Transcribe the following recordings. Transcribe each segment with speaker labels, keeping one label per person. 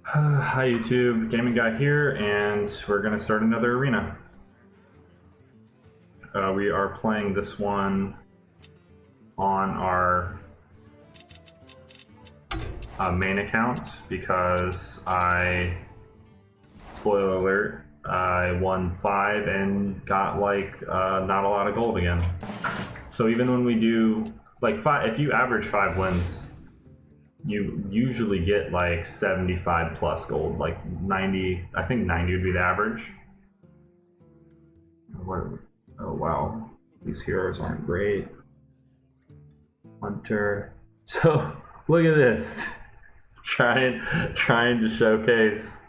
Speaker 1: Hi YouTube, Gaming Guy here, and we're going to start another arena. We are playing this one on our main account because spoiler alert, I won 5 and got not a lot of gold again. So even when we do like 5, if you average 5 wins, you usually get like 75 plus gold, like 90. I think 90 would be the average. Oh wow, these heroes aren't great. Hunter. So look at this. trying to showcase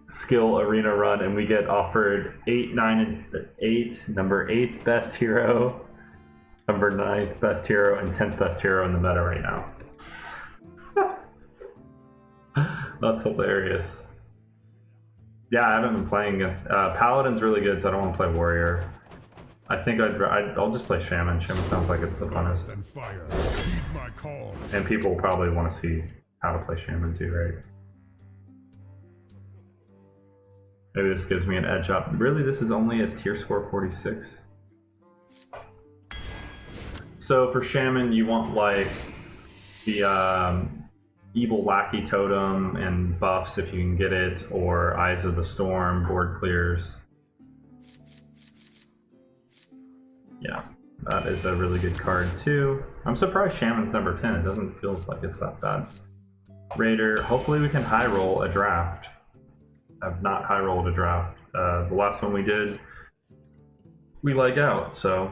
Speaker 1: skill arena run, and we get offered 8, 9, and 8. Number 8th best hero, number 9th best hero, and 10th best hero in the meta right now. That's hilarious. Yeah, I haven't been playing against Paladin's really good, so I don't want to play Warrior. I think I'll just play Shaman. Shaman sounds like it's the funnest. And people will probably want to see how to play Shaman too, right? Maybe this gives me an edge up. Really, this is only a tier score 46. So for Shaman, you want like the Evil Lackey Totem and buffs if you can get it, or Eyes of the Storm, board clears. Yeah, that is a really good card too. I'm surprised Shaman's number 10. It doesn't feel like it's that bad. Raider, hopefully we can high roll a draft. I've not high rolled a draft. The last one we did, we leg out, so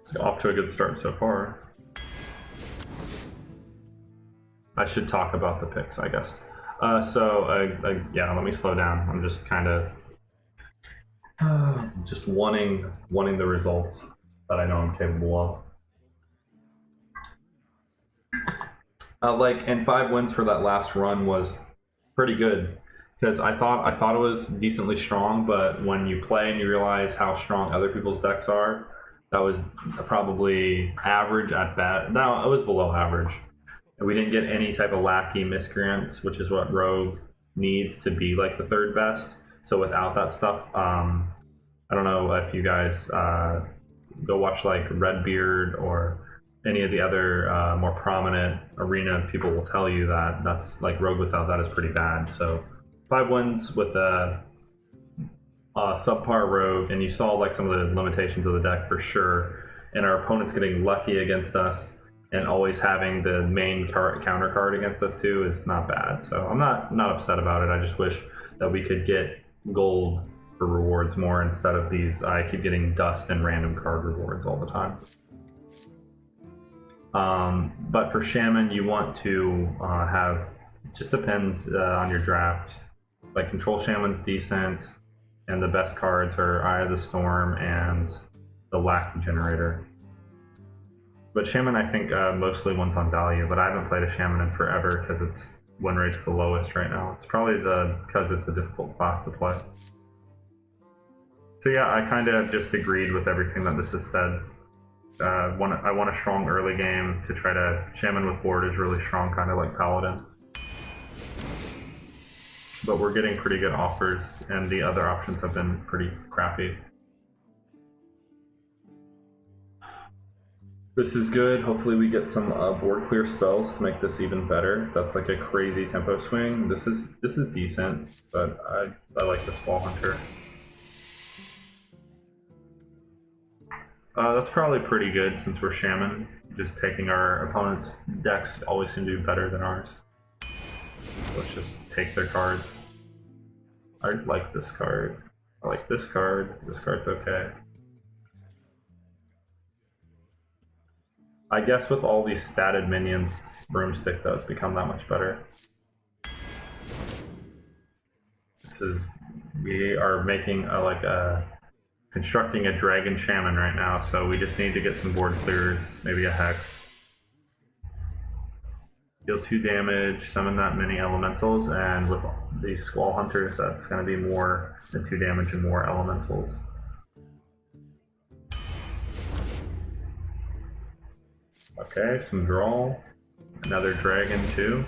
Speaker 1: it's off to a good start so far. I should talk about the picks, I guess. Yeah, let me slow down. I'm just kind of just wanting the results that I know I'm capable of. And 5 wins for that last run was pretty good, because I thought it was decently strong, but when you play and you realize how strong other people's decks are, that was probably average at best. No, it was below average. And we didn't get any type of lackey miscreants, which is what Rogue needs to be like the 3rd best. So without that stuff, I don't know if you guys go watch like Redbeard or any of the other more prominent arena people will tell you that that's like Rogue without that is pretty bad. So 5 wins with a subpar Rogue, and you saw like some of the limitations of the deck for sure. And our opponent's getting lucky against us, and always having the main counter card against us too is not bad. So I'm not upset about it. I just wish that we could get gold for rewards more instead of these. I keep getting dust and random card rewards all the time. But for Shaman, you want to have, it just depends on your draft. Like Control Shaman's decent, and the best cards are Eye of the Storm and the Lackey Generator. But Shaman, I think, mostly wins on value, but I haven't played a Shaman in forever because its win rate's the lowest right now. It's probably because it's a difficult class to play. So yeah, I kind of just agreed with everything that this has said. I want a strong early game to try to... Shaman with board is really strong, kind of like Paladin. But we're getting pretty good offers, and the other options have been pretty crappy. This is good. Hopefully we get some board clear spells to make this even better. That's like a crazy tempo swing. This is decent, but I like the Squall Hunter. That's probably pretty good since we're Shaman. Just taking our opponent's decks always seem to be better than ours. Let's just take their cards. I like this card. I like this card. This card's okay. I guess with all these statted minions, Broomstick does become that much better. We are making constructing a Dragon Shaman right now, so we just need to get some board clears, maybe a Hex. Deal 2 damage, summon that many elementals, and with these Squall Hunters, that's going to be more than 2 damage and more elementals. Okay, some draw. Another dragon too.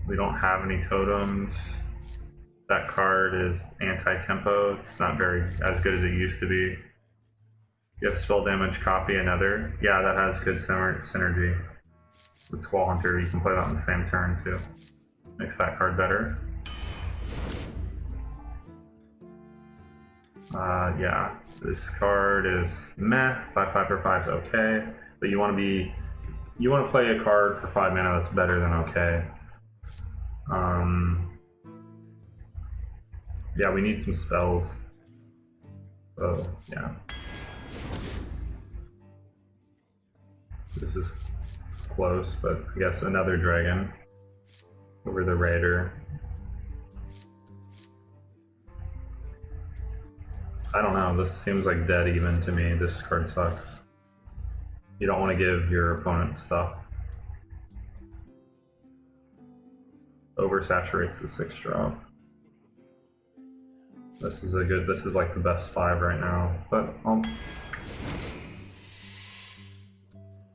Speaker 1: We don't have any totems. That card is anti-tempo. It's not very as good as it used to be. You have spell damage, copy another. Yeah, that has good synergy. With Squall Hunter, you can play that on the same turn too. Makes that card better. Yeah, this card is meh. 5/5 for 5 is okay, but you want to play a card for 5 mana that's better than okay. Yeah, we need some spells. So yeah, this is close, but I guess another dragon over the raider. I don't know, this seems like dead even to me. This card sucks. You don't want to give your opponent stuff. Oversaturates the 6 drop. This is like the best 5 right now, but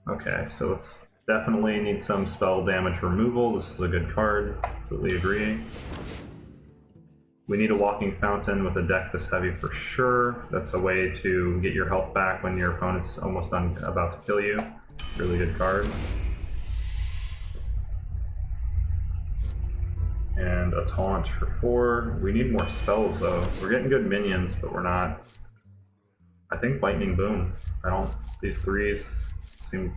Speaker 1: okay, so let's definitely need some spell damage removal. This is a good card, completely agree. We need a Walking Fountain with a deck this heavy for sure. That's a way to get your health back when your opponent's almost about to kill you. Really good card. And a taunt for 4. We need more spells though. We're getting good minions, but we're not. I think Lightning Boom. These 3s seem.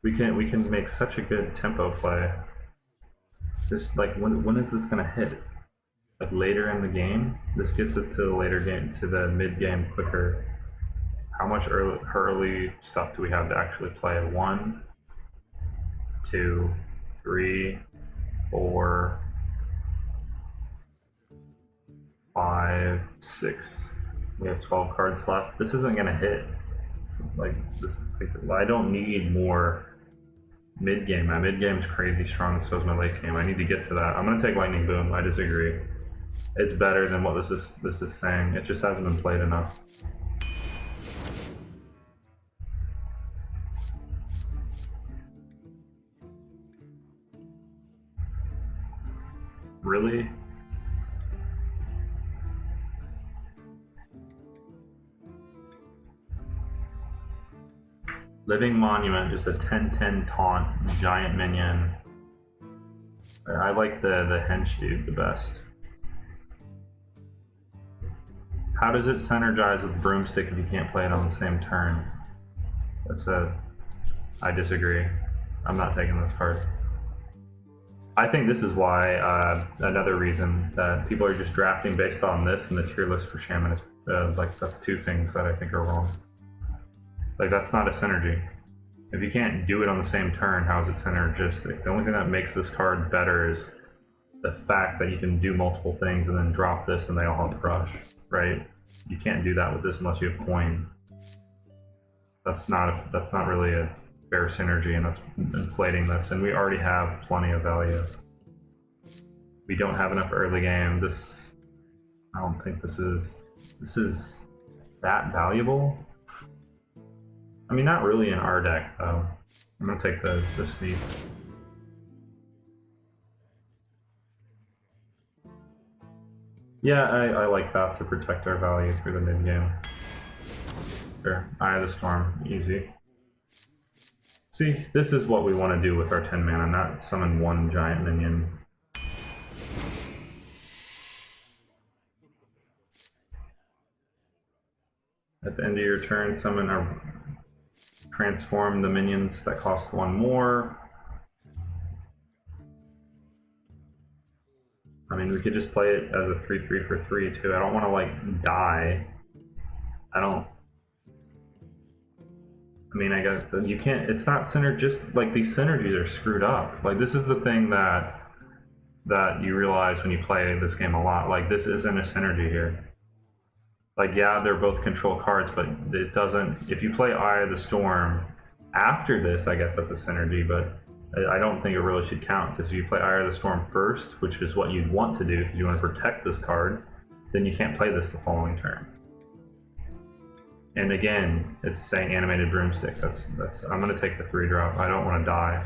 Speaker 1: We can make such a good tempo play. Just like when is this gonna hit? Like later in the game? This gets us to the later game, to the mid game quicker. How much early stuff do we have to actually play? 1, 2, 3, 4, 5, 6. We have 12 cards left. This isn't gonna hit. It's like this. I don't need more mid game. My mid game is crazy strong. So is my late game. I need to get to that. I'm gonna take Lightning Boom. I disagree. It's better than what this is saying. It just hasn't been played enough. Really? Living Monument, just a 10/10 taunt, giant minion. I like the hench dude the best. How does it synergize with Broomstick if you can't play it on the same turn? I disagree. I'm not taking this card. I think this is why, another reason that people are just drafting based on this, and the tier list for Shaman is, like, that's 2 things that I think are wrong. Like, that's not a synergy. If you can't do it on the same turn, how is it synergistic? The only thing that makes this card better is the fact that you can do multiple things and then drop this and they all have crush, right? You can't do that with this unless you have coin. That's not really a fair synergy, and that's inflating this, and we already have plenty of value. We don't have enough early game. I don't think this is that valuable. I mean, not really in our deck though. I'm gonna take the sneak. Yeah, I like that to protect our value through the mid game. Sure, Eye of the Storm, easy. See, this is what we want to do with our 10 mana, not summon 1 giant minion. At the end of your turn, summon or transform the minions that cost 1 more. I mean, we could just play it as a 3/3 for 3 too. I don't want to like die. I mean, I guess you can't. It's not synergistic. Like, these synergies are screwed up. Like, this is the thing that you realize when you play this game a lot. Like, this isn't a synergy here. Like, yeah, they're both control cards, but it doesn't. If you play Eye of the Storm after this, I guess that's a synergy. But I don't think it really should count, because if you play Eye of the Storm first, which is what you'd want to do because you want to protect this card, then you can't play this the following turn. And again, it's saying animated broomstick. That's. I'm gonna take the 3-drop. I don't want to die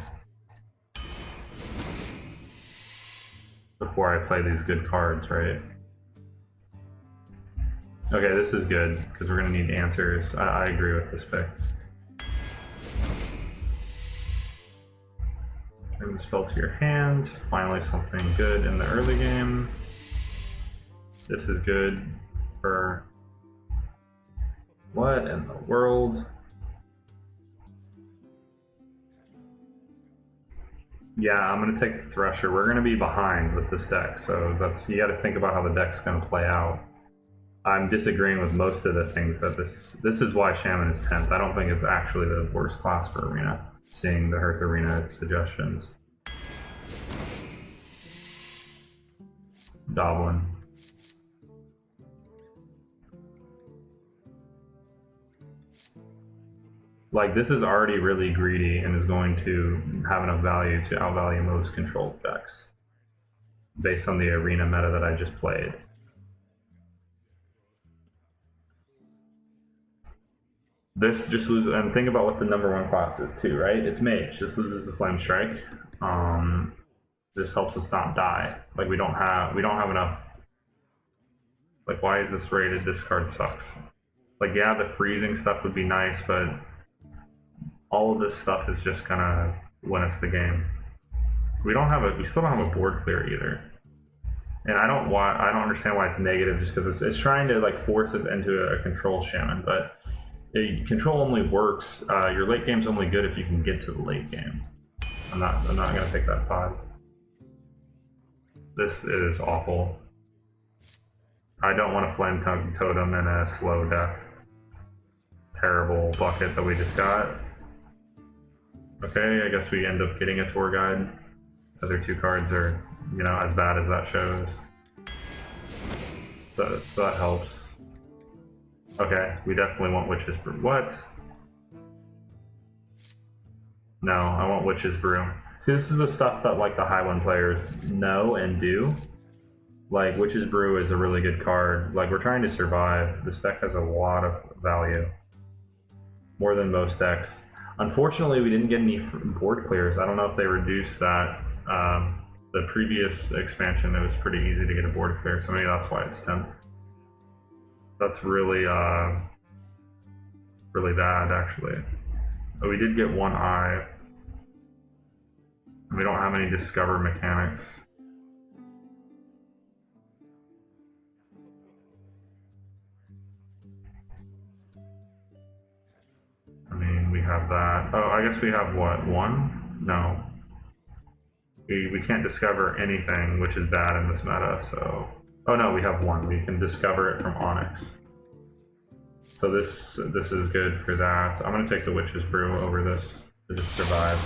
Speaker 1: before I play these good cards, right? Okay, this is good because we're gonna need answers. I agree with this pick. Bring the spell to your hand. Finally, something good in the early game. This is good for. What in the world? Yeah, I'm gonna take the Thresher. We're gonna be behind with this deck, so you got to think about how the deck's gonna play out. I'm disagreeing with most of the things that this is why Shaman is 10th. I don't think it's actually the worst class for Arena, seeing the Hearth Arena suggestions. Goblin. Like, this is already really greedy and is going to have enough value to outvalue most controlled decks based on the arena meta that I just played. This just loses, and think about what the #1 class is too, right? It's Mage. This loses the Flame Strike. This helps us not die. Like, we don't have enough. Like, why is this rated? This card sucks. Like, yeah, the freezing stuff would be nice, but all of this stuff is just gonna win us the game. We still don't have a board clear either. And I don't understand why it's negative, just because it's trying to like force us into a control Shaman, but control only works. Your late game's only good if you can get to the late game. I'm not gonna take that 5. This is awful. I don't want a Flame Totem in a slow deck. Terrible bucket that we just got. Okay, I guess we end up getting a tour guide. The other 2 cards are, as bad as that shows. So that helps. Okay, we definitely want Witch's Brew. What? No, I want Witch's Brew. See, this is the stuff that like the high 1 players know and do. Like, Witch's Brew is a really good card. Like, we're trying to survive. This deck has a lot of value. More than most decks. Unfortunately, we didn't get any board clears. I don't know if they reduced that. The previous expansion, it was pretty easy to get a board clear, so maybe that's why it's 10. That's really, really bad, actually. But we did get 1 eye. We don't have any discover mechanics. I mean, we have that. Oh, I guess we have what? 1? No. We can't discover anything, which is bad in this meta, so... Oh no, we have 1. We can discover it from Onyx. So this is good for that. I'm gonna take the Witch's Brew over this to just survive.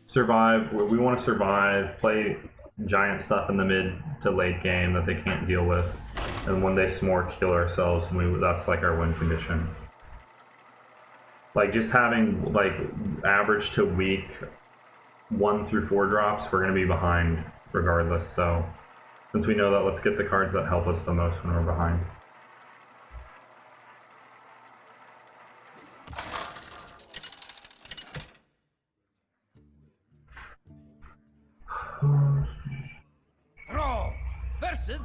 Speaker 1: Survive. We want to survive, play giant stuff in the mid to late game that they can't deal with, and when they smore, kill ourselves, and that's like our win condition. Like, just having like average to weak 1 through 4 drops, we're going to be behind regardless. So since we know that, let's get the cards that help us the most when we're behind.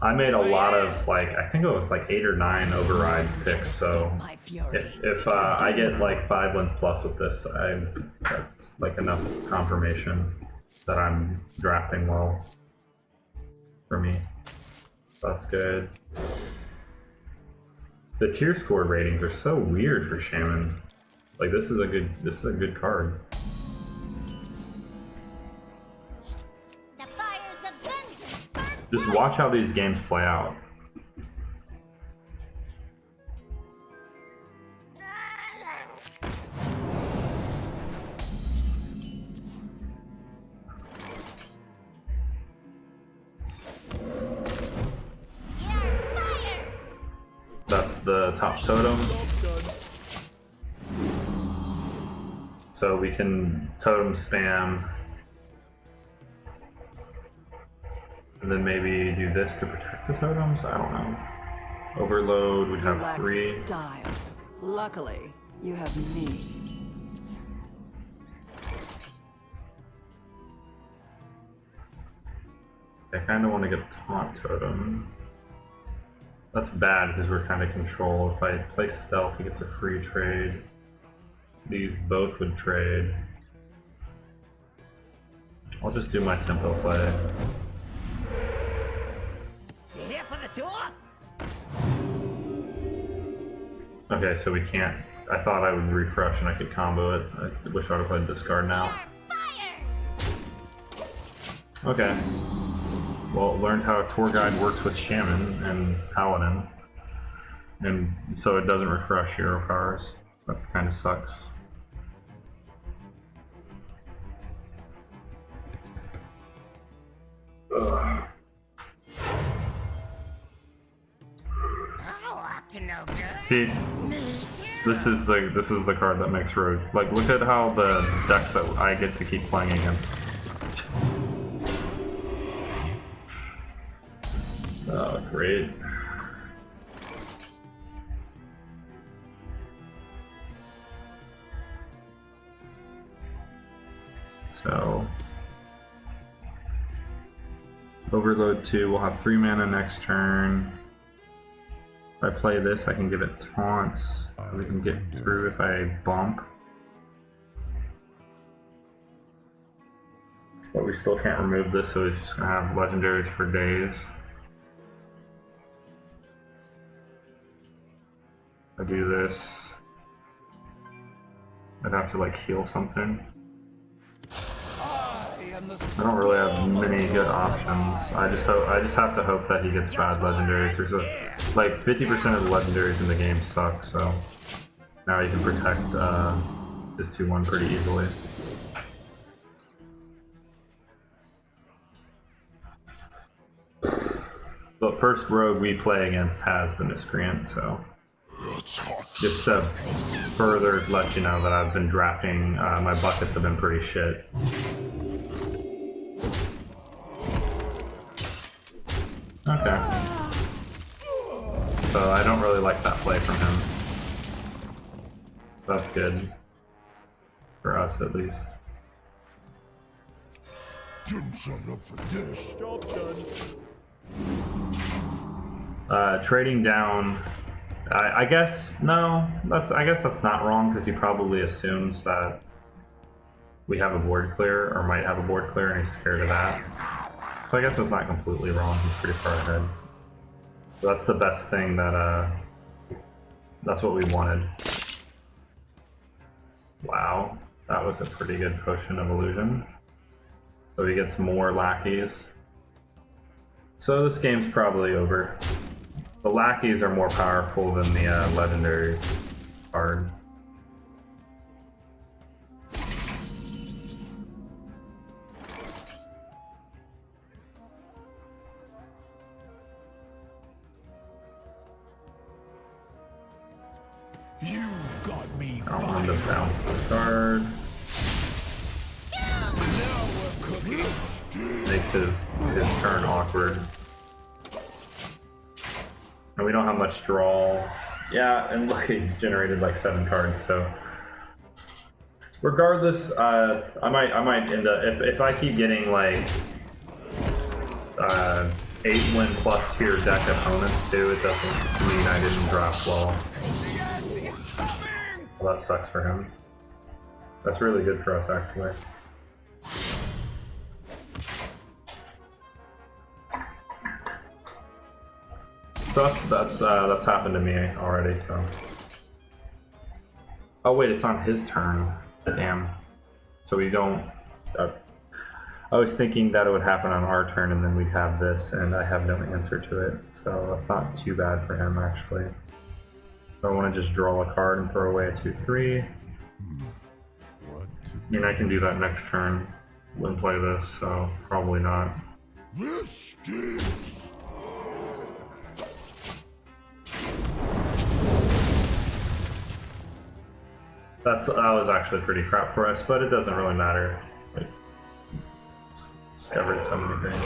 Speaker 1: I made a lot of, like, I think it was like 8 or 9 override picks, so if I get like 5 wins plus with this, that's like enough confirmation that I'm drafting well for me. That's good. The tier score ratings are so weird for Shaman. Like, this is a good card. Just watch how these games play out. That's the top totem. So we can totem spam. And then maybe do this to protect the totems? I don't know. Overload, we
Speaker 2: You
Speaker 1: have
Speaker 2: lack
Speaker 1: 3.
Speaker 2: style. Luckily, you have me.
Speaker 1: I kind of want to get a taunt totem. That's bad because we're kind of control. If I play stealth, he gets a free trade. These both would trade. I'll just do my tempo play.
Speaker 3: You here for the tour?
Speaker 1: Okay, so we can't. I thought I would refresh and I could combo it. I wish I would have played discard now. Okay. Well, learned how a tour guide works with Shaman and Paladin. And so it doesn't refresh hero powers. That kind of sucks. Ugh. See, this is the card that makes Rogue. Like, look at how the decks that I get to keep playing against. Oh, great. So, Overload 2, we'll have 3 mana next turn. If I play this, I can give it taunts. We can get through if I bump. But we still can't remove this, so he's just gonna have legendaries for days. If I do this, I'd have to like heal something. I don't really have many good options. I just have to hope that he gets bad legendaries. There's like 50% of the legendaries in the game suck, so now he can protect his 2/1 pretty easily. But first rogue we play against has the Miscreant, so just to further let you know that I've been drafting, my buckets have been pretty shit. Okay. So I don't really like that play from him. That's good. For us, at least.
Speaker 4: Didn't sign up for this.
Speaker 3: Job done.
Speaker 1: Trading down. I guess no. I guess that's not wrong because he probably assumes that we have a board clear or might have a board clear, and he's scared of that. So I guess that's not completely wrong. He's pretty far ahead. So that's the best thing that that's what we wanted. Wow, that was a pretty good potion of illusion. So he gets more lackeys. So this game's probably over. The lackeys are more powerful than the legendaries card.
Speaker 4: You've got me
Speaker 1: I don't want him to bounce this card. Makes his turn awkward. And we don't have much draw. Yeah, and look, he's generated like 7 cards, so regardless, I might end up if I keep getting like 8-win plus tier deck opponents too, it doesn't mean I didn't draft well. Well, that sucks for him. That's really good for us, actually. So that's happened to me already. So. Oh wait, it's on his turn. Damn. So we don't. I was thinking that it would happen on our turn, and then we'd have this, and I have no answer to it. So that's not too bad for him, actually. So I want to just draw a card and throw away a 2/3. I mean, I can do that next turn when play this, so probably not.
Speaker 4: This stinks.
Speaker 1: That was actually pretty crap for us, but it doesn't really matter. Like, discovered so many things.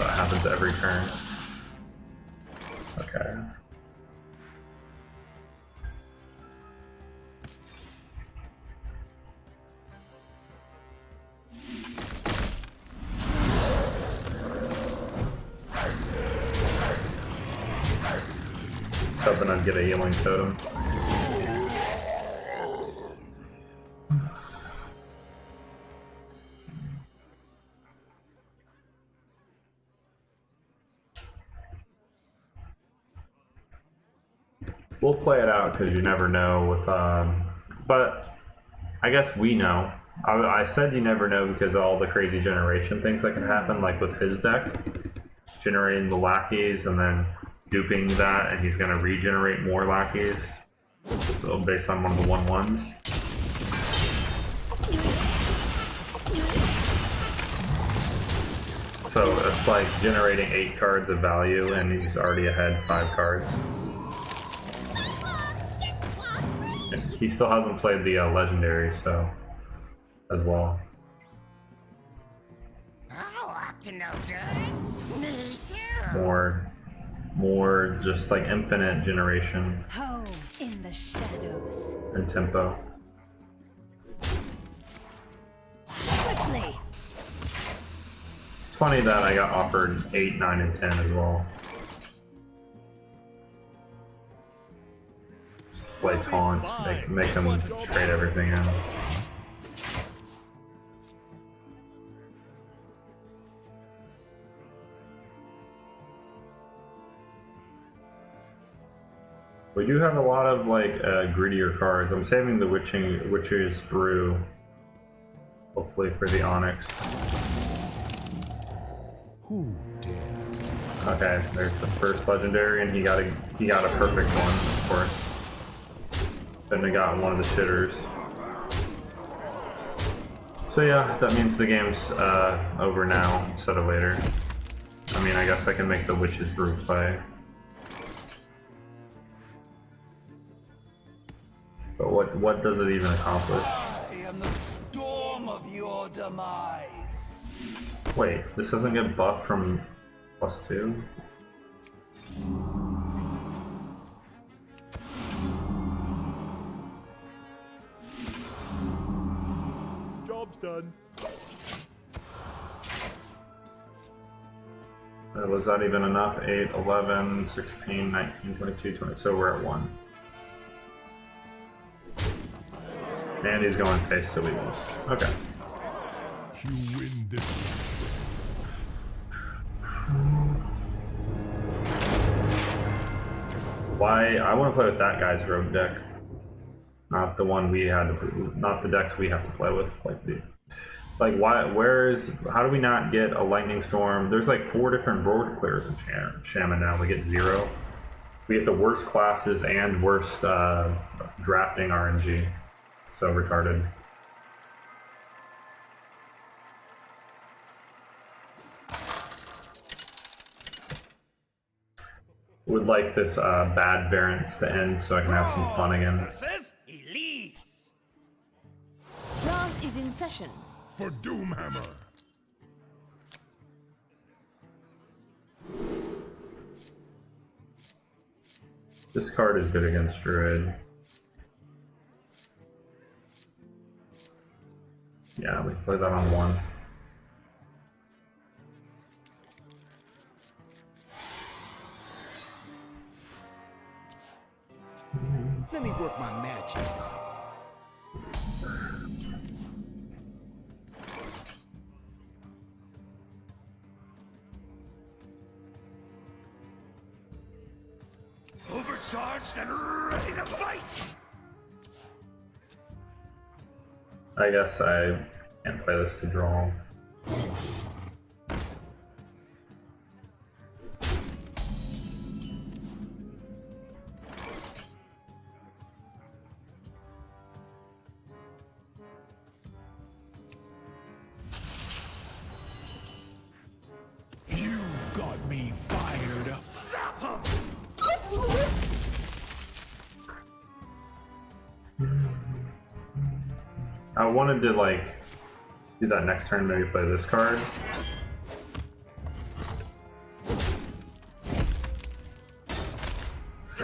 Speaker 1: That happens every turn. Okay. Hoping I'd get a healing totem. We'll play it out because you never know with but I guess we know. I said you never know because of all the crazy generation things that can happen, like with his deck, generating the lackeys and then duping that, and he's going to regenerate more lackeys, so based on one of the 1/1s. So it's like generating 8 cards of value, and he's already ahead 5 cards. And he still hasn't played the legendary, so as well.
Speaker 3: Oh, up to no good. Me too.
Speaker 1: More just like infinite generation
Speaker 2: Home in the shadows.
Speaker 1: and tempo.
Speaker 2: Quickly.
Speaker 1: It's funny that I got offered 8, 9, and 10 as well. Just play taunt, make them trade everything in. We do have a lot of like greedier cards. I'm saving the Witch's Brew, hopefully for the Onyx.
Speaker 4: Who dares?
Speaker 1: Okay, there's the first legendary, and he got a perfect one, of course. Then they got one of the shitters. So yeah, that means the game's over now instead of later. I mean, I guess I can make the Witch's Brew play. But what does it even accomplish?
Speaker 5: I am the storm of your demise.
Speaker 1: Wait, this doesn't get buffed from +2?
Speaker 4: Job's done.
Speaker 1: Was that even enough? 8, 11, 16, 19, 22, 20. So we're at 1. And he's going face to lose. Okay.
Speaker 4: You win this.
Speaker 1: Why? I want to play with that guy's rogue deck, not the one we had to, not the decks we have to play with. Like why? How do we not get a lightning storm? There's like 4 different board clears in Shaman now. We get 0. We get the worst classes and worst drafting RNG. So retarded. Would like this bad variance to end so I can have some fun again.
Speaker 3: Elise.
Speaker 2: Dance is in session.
Speaker 4: For Doomhammer.
Speaker 1: This card is good against Druid. Yeah, we can play that on 1.
Speaker 5: Let me work my magic.
Speaker 4: Overcharged and ready to fight.
Speaker 1: I guess I can't play this to draw.
Speaker 4: You've got me fired up.
Speaker 3: Stop him.
Speaker 1: I wanted to like do that next turn, maybe play this card.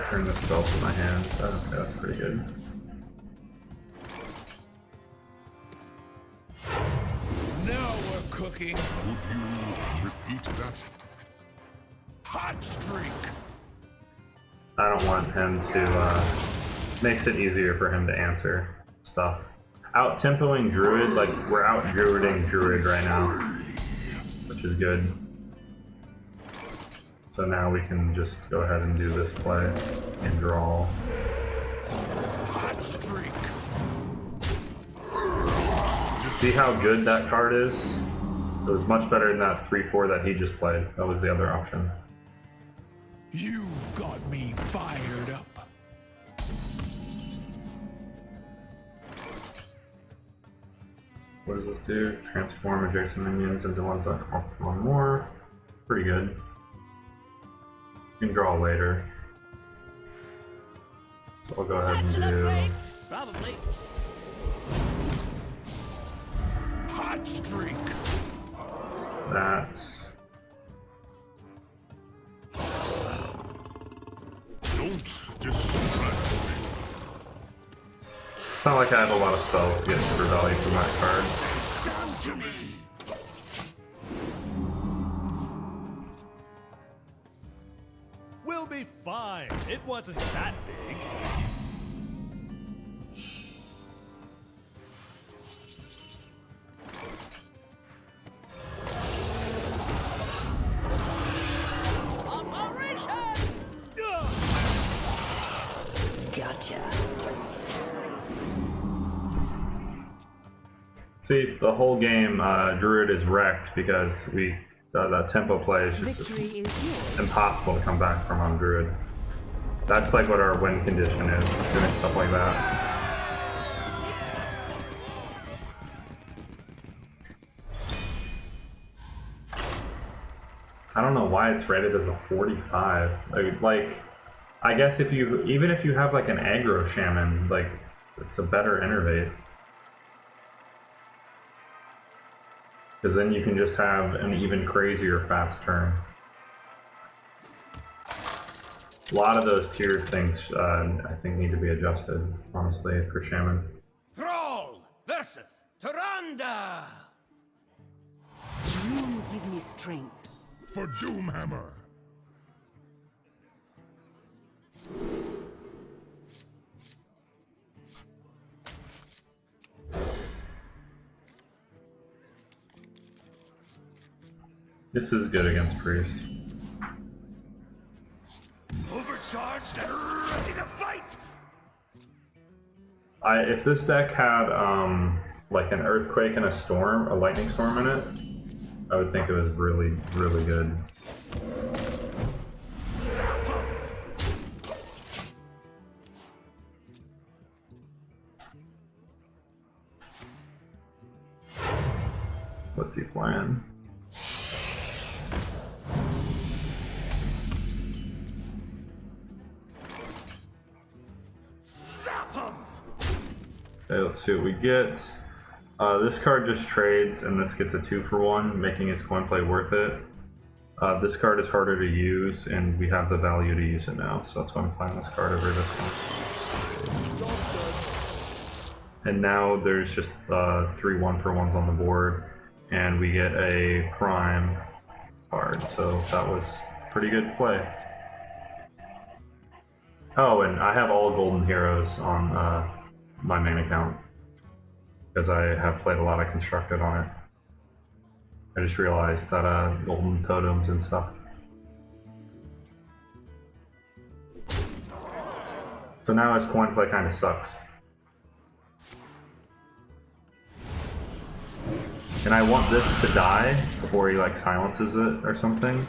Speaker 1: Turn the spell to my hand. Okay, that's pretty good.
Speaker 5: Now we're cooking.
Speaker 4: Would you repeat that?
Speaker 5: Hot streak.
Speaker 1: I don't want him to, makes it easier for him to answer stuff. Out-tempoing Druid, like, we're out-druiding Druid right now, which is good. So now we can just go ahead and do this play and draw.
Speaker 5: Hot streak.
Speaker 1: See how good that card is? It was much better than that 3/4 that he just played. That was the other option.
Speaker 4: You've got me fired up.
Speaker 1: What does this do? Transform adjacent minions into ones that cost one more. Pretty good. You can draw later. So I'll go ahead and do
Speaker 2: Probably.
Speaker 5: Hot streak.
Speaker 1: that.
Speaker 4: Don't distract me.
Speaker 1: It's not like I have a lot of spells to get for value from that card.
Speaker 5: Down to me.
Speaker 6: We'll be fine. It wasn't that big.
Speaker 2: Gotcha.
Speaker 1: See, the whole game, Druid is wrecked because that tempo play is just
Speaker 2: Victory is yours.
Speaker 1: impossible to come back from on Druid. That's like what our win condition is, doing stuff like that. I don't know why it's rated as a 45. Like, I guess even if you have like an aggro shaman, like, it's a better innervate. Because then you can just have an even crazier fast turn. A lot of those tier things, I think, need to be adjusted, honestly, for Shaman.
Speaker 5: Thrall versus Tyrande.
Speaker 2: You give me strength.
Speaker 4: For Doomhammer.
Speaker 1: This is good against Priest.
Speaker 4: Overcharged and ready to fight.
Speaker 1: If this deck had like an Earthquake and a Lightning Storm in it, I would think it was really, really good. What's he playing? Okay, let's see what we get. This card just trades, and this gets a 2-for-1, making his coin play worth it. This card is harder to use, and we have the value to use it now, so that's why I'm playing this card over this one. And now there's just 3 1-for-1s on the board, and we get a Prime card, so that was pretty good play. Oh, and I have all Golden Heroes on my main account, because I have played a lot of Constructed on it. I just realized that Golden Totems and stuff. So now his coin play kind of sucks. And I want this to die before he like silences it or something.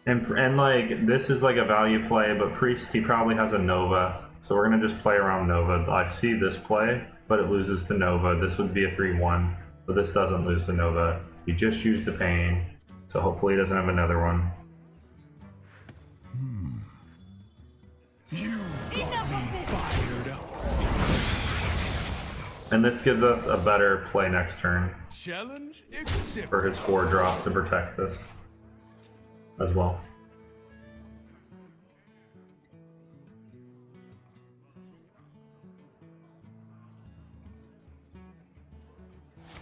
Speaker 1: And like, this is like a value play, but Priest, he probably has a Nova. So we're gonna just play around Nova. I see this play, but it loses to Nova. This would be a 3-1, but this doesn't lose to Nova. He just used the Pain, so hopefully he doesn't have another one.
Speaker 4: You've got me fired up.
Speaker 1: And this gives us a better play next turn
Speaker 5: Challenge accepted.
Speaker 1: for his 4-drop to protect this as well.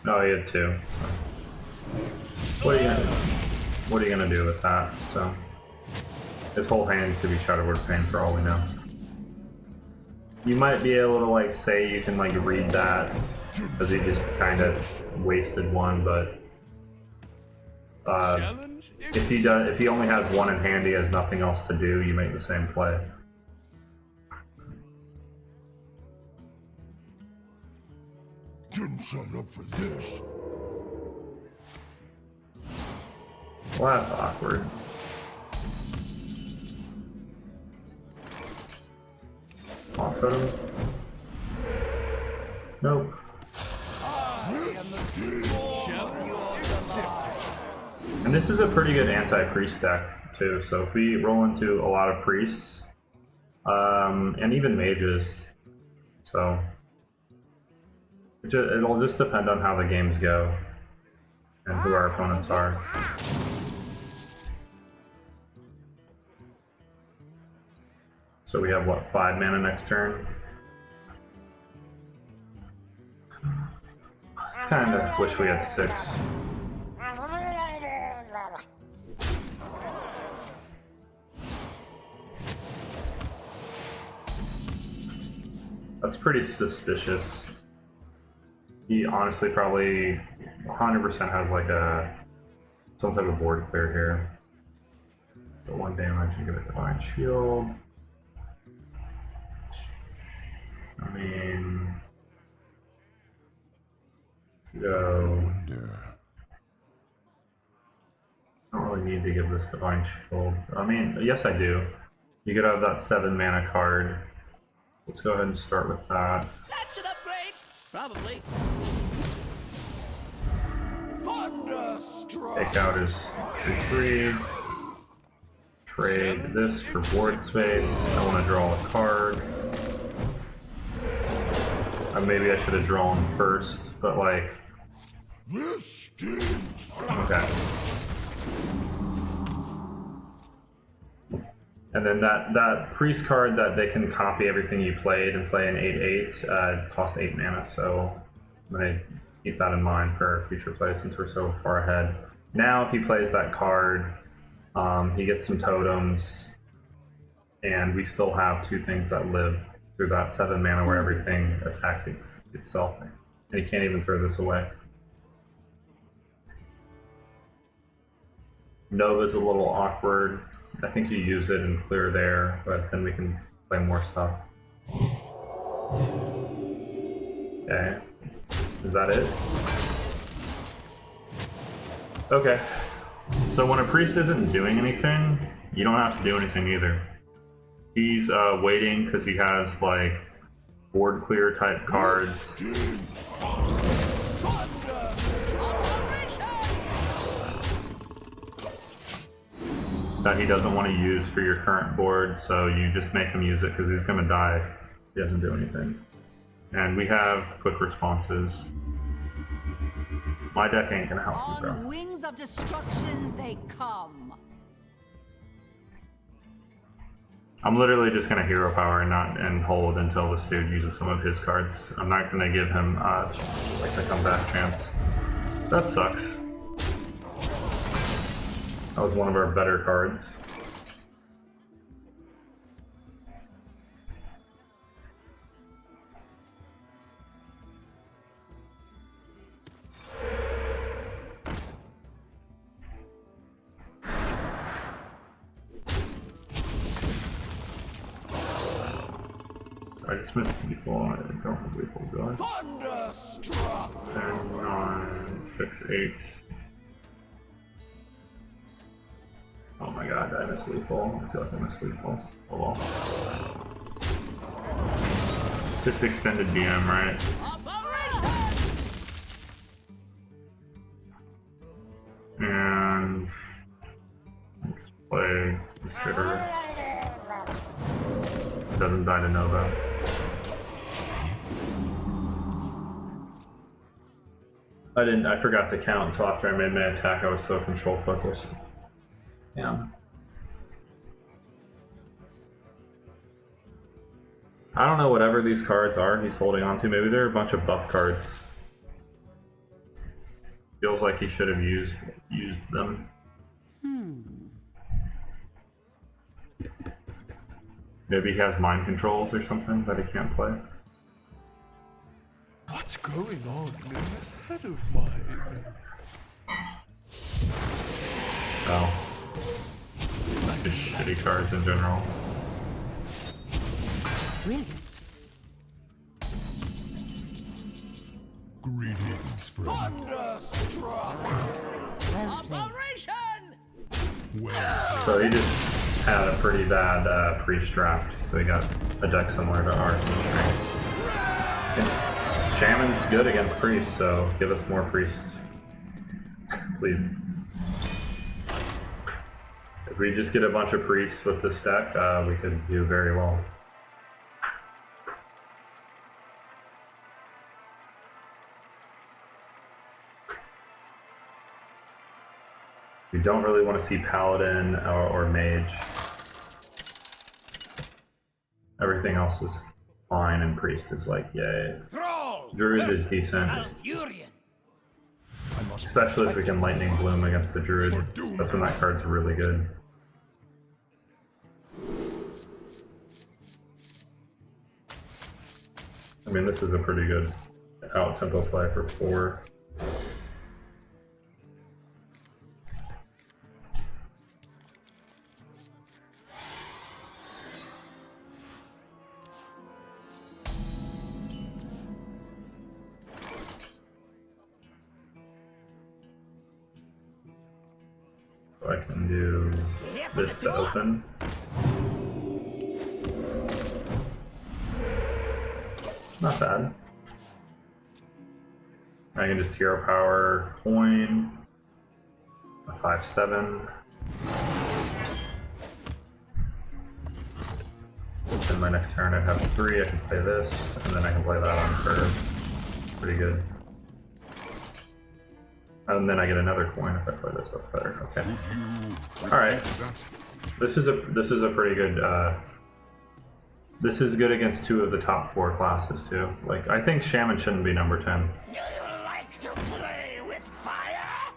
Speaker 1: Oh, he had 2. So. What are you gonna do with that? So his whole hand could be Shadowward Pain for all we know. You might be able to like say you can like read that because he just kind of wasted one, but if he only has 1 in hand, he has nothing else to do. You make the same play.
Speaker 4: Didn't sign up for this.
Speaker 1: Well, that's awkward. Haunt Totem? Nope. And this is a pretty good anti-priest deck, too. So if we roll into a lot of priests, and even mages, so it'll just depend on how the games go and who our opponents are. So we have, what, 5 mana next turn? It's kind of wish we had 6. That's pretty suspicious. He honestly probably 100% has like some type of board clear here. So 1 damage and give it Divine Shield. I mean, go. I don't really need to give this Divine Shield. I mean, yes, I do. You could have that 7 mana card. Let's go ahead and start with that.
Speaker 2: That should upgrade. Probably.
Speaker 5: Thunderstruck.
Speaker 1: Take out his 2/3. Trade this for board space. I want to draw a card. Maybe I should have drawn first, but like.
Speaker 4: This stinks.
Speaker 1: Okay. And then that priest card that they can copy everything you played and play an 8/8 costs 8 mana, so I'm gonna keep that in mind for future play since we're so far ahead. Now if he plays that card, he gets some totems, and we still have 2 things that live through that 7 mana where everything attacks itself, and he can't even throw this away. Nova's a little awkward. I think you use it and clear there, but then we can play more stuff. Okay. Is that it? Okay. So when a priest isn't doing anything, you don't have to do anything either. He's waiting because he has like board clear type cards. That he doesn't want to use for your current board, so you just make him use it because he's going to die if he doesn't do anything. And we have quick responses. My deck ain't going to help you, bro.
Speaker 2: On wings of destruction they come.
Speaker 1: I'm literally just going to hero power and hold until this dude uses some of his cards. I'm not going to give him like the comeback chance. That sucks. That was one of our better cards. I just missed people. I don't have lethal, do I?
Speaker 5: Thunderstruck.
Speaker 1: 10, 9, 6, 8. Oh my god, did I miss lethal? I feel like I missed lethal. Oh well. Just extended DM, right? And just play Shitter. Doesn't die to Nova. I forgot to count until after I made my attack. I was so control focused. Yeah. I don't know whatever these cards are he's holding on to. Maybe they're a bunch of buff cards. Feels like he should have used them. Maybe he has mind controls or something that he can't play.
Speaker 4: What's going on in this head of mine?
Speaker 1: Oh. Just shitty cards in general.
Speaker 2: Brilliant.
Speaker 4: Greetings, friend.
Speaker 5: Thunderstruck!
Speaker 2: Well played.
Speaker 5: Operation!
Speaker 4: Well,
Speaker 1: So he just had a pretty bad priest draft, so he got a deck similar to ours. Yeah. Shaman's good against priests, so give us more priests. Please. If we just get a bunch of priests with this deck, we could do very well. We don't really want to see paladin or mage. Everything else is fine, and priest is like, yay.
Speaker 5: Thrall!
Speaker 1: Druid is decent,
Speaker 5: Malfurion!
Speaker 1: especially if we can lightning bloom against the druid. That's when that card's really good. I mean, this is a pretty good out-tempo play for 4. So I can do this to open. Not bad. I can just hero power coin, a 5/7. Then my next turn I have 3, I can play this, and then I can play that on curve. Pretty good. And then I get another coin if I play this, that's better. Okay. Alright. This is a pretty good this is good against 2 of the top 4 classes too. Like, I think Shaman shouldn't be number 10.
Speaker 3: Do you like to play with fire?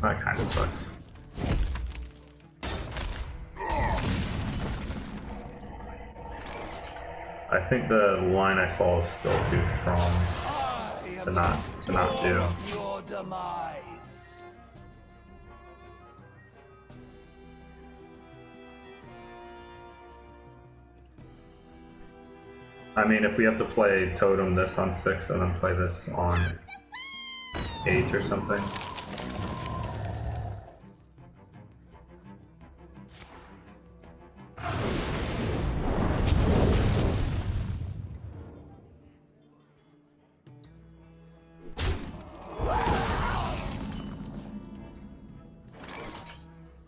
Speaker 1: That kind of sucks. I think the line I saw is still too strong to not do.
Speaker 5: Your demise.
Speaker 1: I mean, if we have to play Totem this on 6 and then play this on 8 or something.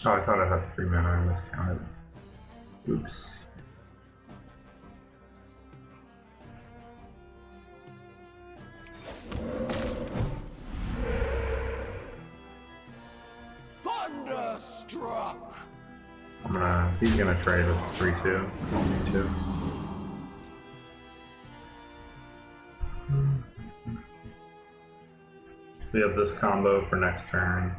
Speaker 1: Oh, I thought I had 3 mana, I miscounted. Oops.
Speaker 5: Thunderstruck!
Speaker 1: He's gonna trade with 3/2. I don't need to. We have this combo for next turn.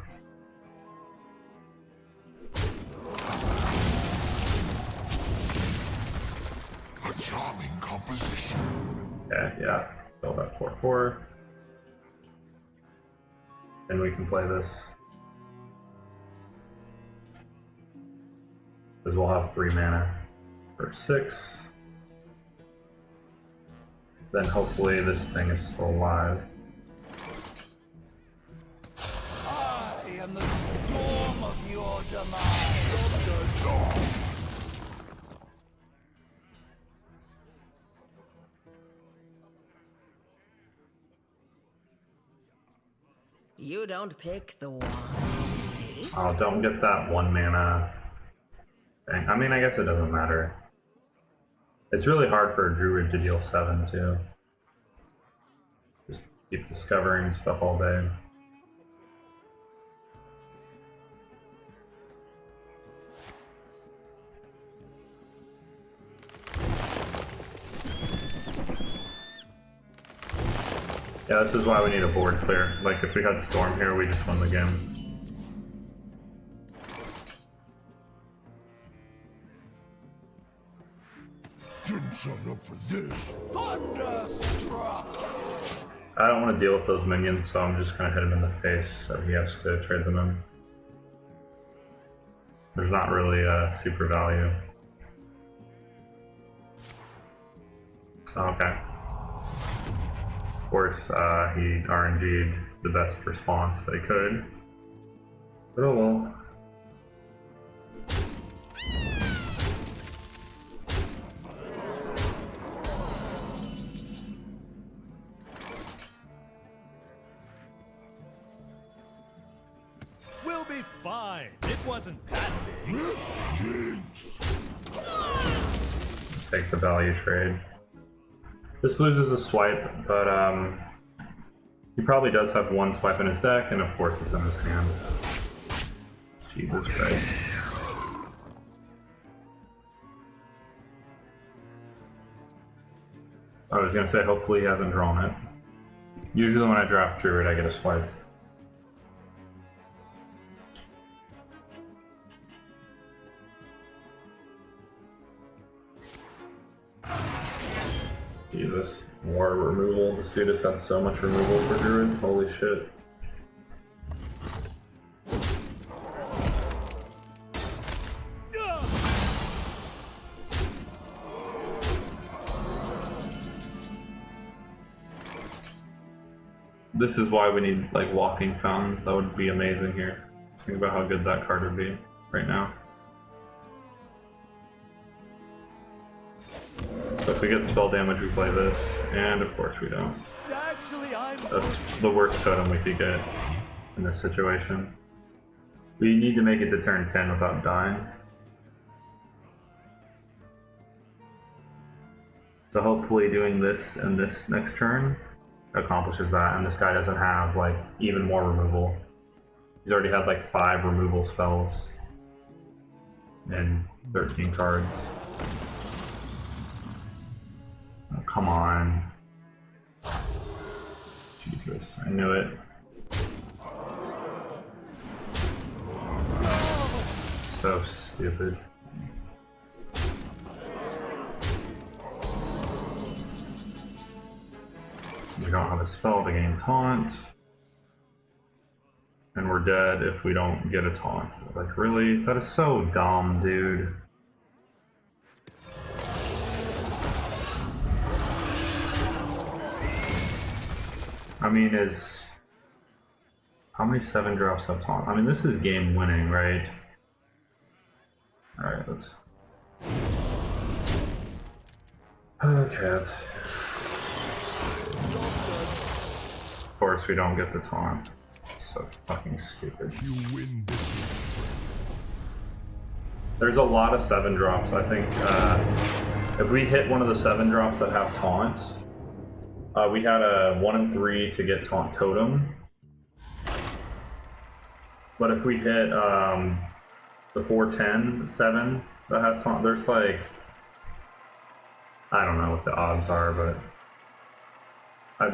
Speaker 4: a charming composition.
Speaker 1: Okay, yeah. Build that 4/4. Then we can play this. Because we'll have 3 mana for 6. Then hopefully this thing is still alive.
Speaker 5: I am the storm of your demise.
Speaker 2: You don't pick the ones.
Speaker 1: Oh, don't get that 1 mana thing. I mean, I guess it doesn't matter. It's really hard for a druid to deal 7 too. Just keep discovering stuff all day. Yeah, this is why we need a board clear. Like, if we had Storm here, we just won the game.
Speaker 4: Didn't sign up for this.
Speaker 5: Thunderstruck!
Speaker 1: I don't want to deal with those minions, so I'm just gonna hit him in the face, so he has to trade them in. There's not really super value. Okay. Of course, he RNG'd the best response they could. But oh well.
Speaker 6: We'll be fine. It wasn't that big.
Speaker 4: This stinks.
Speaker 1: Take the value trade. This loses a swipe, but he probably does have one swipe in his deck, and of course it's in his hand. Jesus Christ. I was gonna say, hopefully he hasn't drawn it. Usually when I draft Druid, I get a swipe. Jesus, more removal. This dude has had so much removal for Druid. Holy shit. This is why we need, like, Walking Fountain. That would be amazing here. Just think about how good that card would be right now. So if we get spell damage, we play this, and of course we don't.
Speaker 6: Actually,
Speaker 1: That's the worst totem we could get in this situation. We need to make it to turn 10 without dying. So hopefully doing this and this next turn accomplishes that, and this guy doesn't have, like, even more removal. He's already had like 5 removal spells and 13 cards. Oh, come on. Jesus, I knew it. So stupid. We don't have a spell to gain taunt. And we're dead if we don't get a taunt. Like, really? That is so dumb, dude. I mean, how many 7-drops have taunt? I mean, this is game winning, right? Alright, let's... Okay, let's... Of course we don't get the taunt. So fucking stupid.
Speaker 4: You win this one.
Speaker 1: There's a lot of 7-drops. I think if we hit one of the 7-drops that have taunts, we had a 1 in 3 to get taunt totem. But if we hit the 410 7 that has taunt, there's like, I don't know what the odds are, but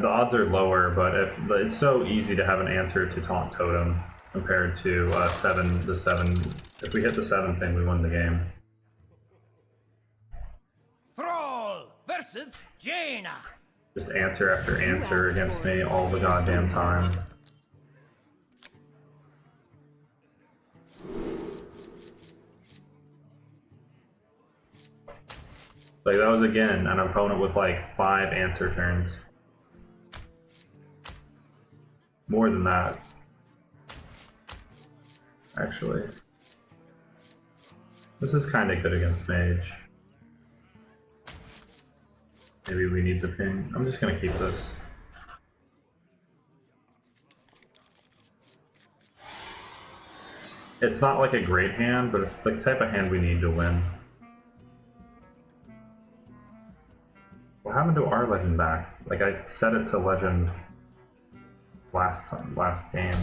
Speaker 1: the odds are lower. But if it's so easy to have an answer to taunt totem compared to the 7. If we hit the 7 thing, we win the game.
Speaker 5: Thrall versus Jaina.
Speaker 1: Just answer after answer against me all the goddamn time. Like, that was again an opponent with like 5 answer turns. More than that, actually. This is kind of good against Mage. Maybe we need the ping. I'm just gonna keep this. It's not like a great hand, but it's the type of hand we need to win. What happened to our legend back? Like, I set it to legend last game.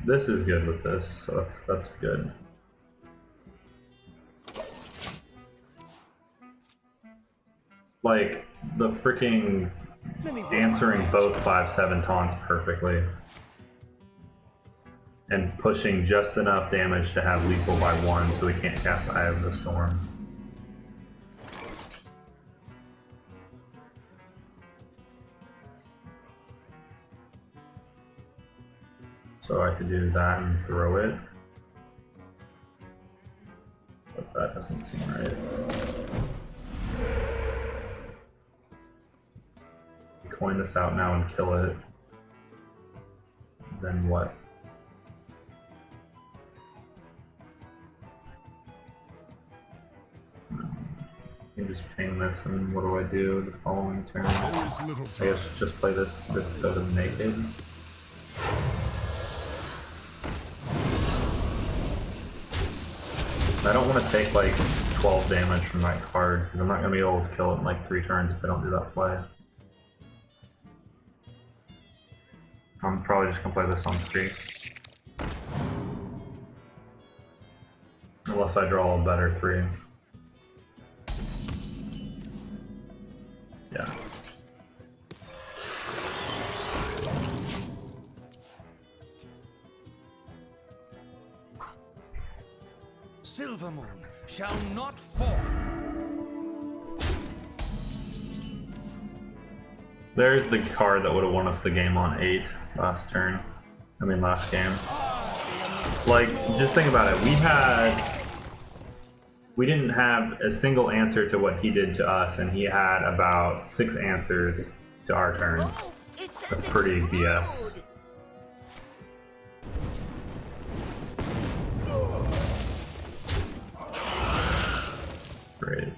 Speaker 1: This is good with this, so that's good. Like, the freaking answering both 5/7 taunts perfectly. And pushing just enough damage to have lethal by 1 so we can't cast Eye of the Storm. So I could do that and throw it. But that doesn't seem right. Coin this out now and kill it. Then what? You can just ping this, and what do I do the following turn? I guess just play this totem naked. I don't want to take like 12 damage from that card because I'm not going to be able to kill it in like 3 turns if I don't do that play. I'm probably just going to play this on 3. Unless I draw a better 3. Yeah.
Speaker 5: Silver Moon shall not fall.
Speaker 1: There's the card that would have won us the game on 8 last turn. I mean last game. Like, just think about it. We didn't have a single answer to what he did to us, and he had about 6 answers to our turns. That's pretty BS. Great.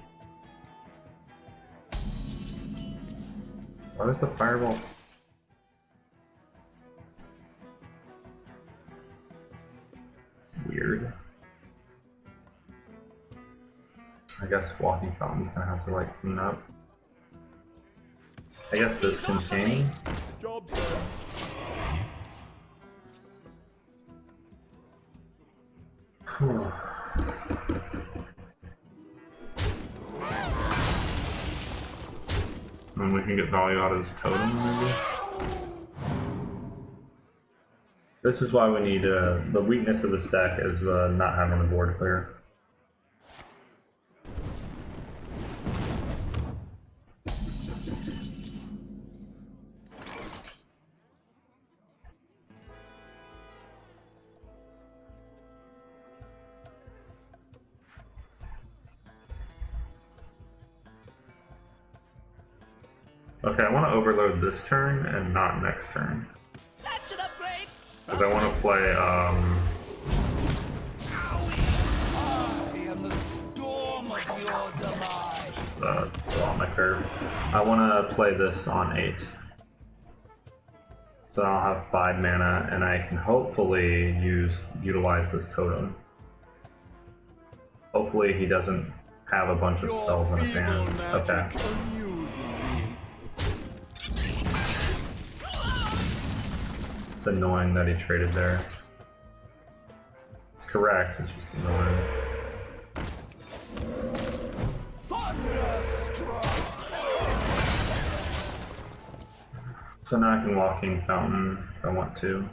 Speaker 1: What is the fireball? Weird. I guess Walking Fountain's gonna have to like clean up. I guess this can change.
Speaker 6: Job done.
Speaker 1: And we can get value out of this totem, maybe? This is why we need, the weakness of this deck is not having the board clear. Okay, I want to overload this turn and not next turn.
Speaker 3: That's an upgrade.
Speaker 1: Because I want to play,
Speaker 5: I am the storm of your demise.
Speaker 1: on my curve. I want to play this on 8. So I'll have 5 mana, and I can hopefully utilize this totem. Hopefully he doesn't have a bunch of spells in his hand. Okay. It's annoying that he traded there. It's correct, it's just annoying.
Speaker 5: Thunderstruck.
Speaker 1: So now I can Walking Fountain if I want to.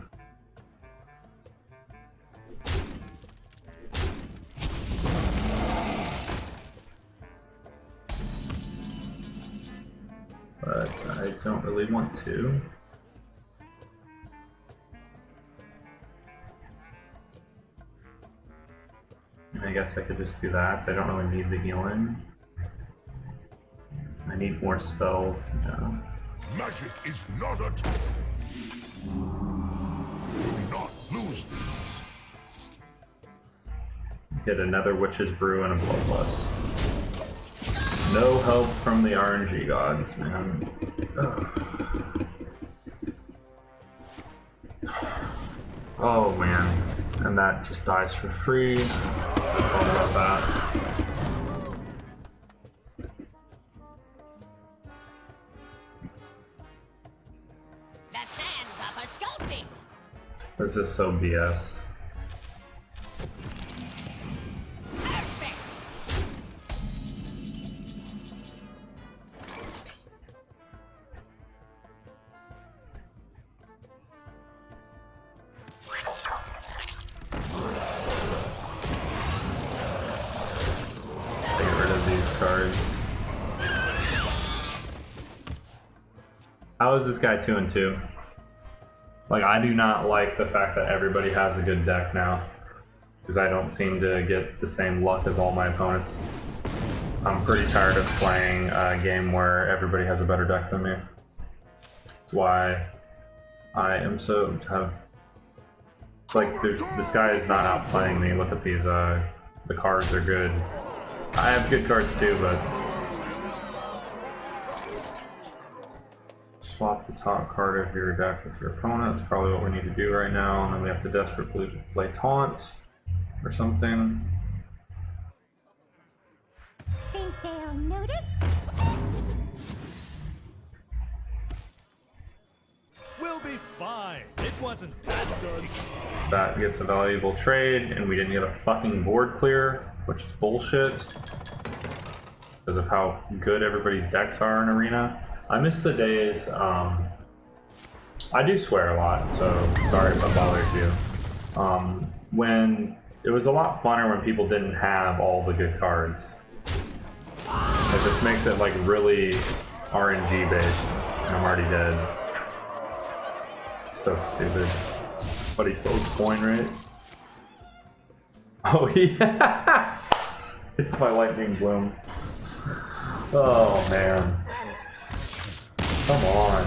Speaker 1: But I don't really want to. And I guess I could just do that. I don't really need the healing. I need more spells. Yeah.
Speaker 4: Magic is not a tool. Do not lose these.
Speaker 1: Get another Witch's Brew and a Bloodlust. No help from the RNG gods, man. Ugh. Oh man, and that just dies for free. All about that.
Speaker 3: The sands are for sculpting.
Speaker 1: This is so BS.
Speaker 3: Perfect.
Speaker 1: cards. How is this guy 2-2? Like, I do not like the fact that everybody has a good deck now, because I don't seem to get the same luck as all my opponents. I'm pretty tired of playing a game where everybody has a better deck than me. That's why I am so like, this guy is not outplaying me. Look at these, the cards are good. I have good cards too, but swap the top card of your deck with your opponent. That's probably what we need to do right now, and then we have to desperately play taunt or something.
Speaker 3: Think they'll notice?
Speaker 6: We'll be fine. It wasn't that good.
Speaker 1: That gets a valuable trade, and we didn't get a fucking board clear, which is bullshit because of how good everybody's decks are in Arena. I miss the days, I do swear a lot, so sorry if that bothers you. When it was a lot funner when people didn't have all the good cards. It just makes it like really RNG based, and I'm already dead. It's so stupid. But he stole his coin, right? Oh yeah! It's my lightning bloom. Oh man. Come on.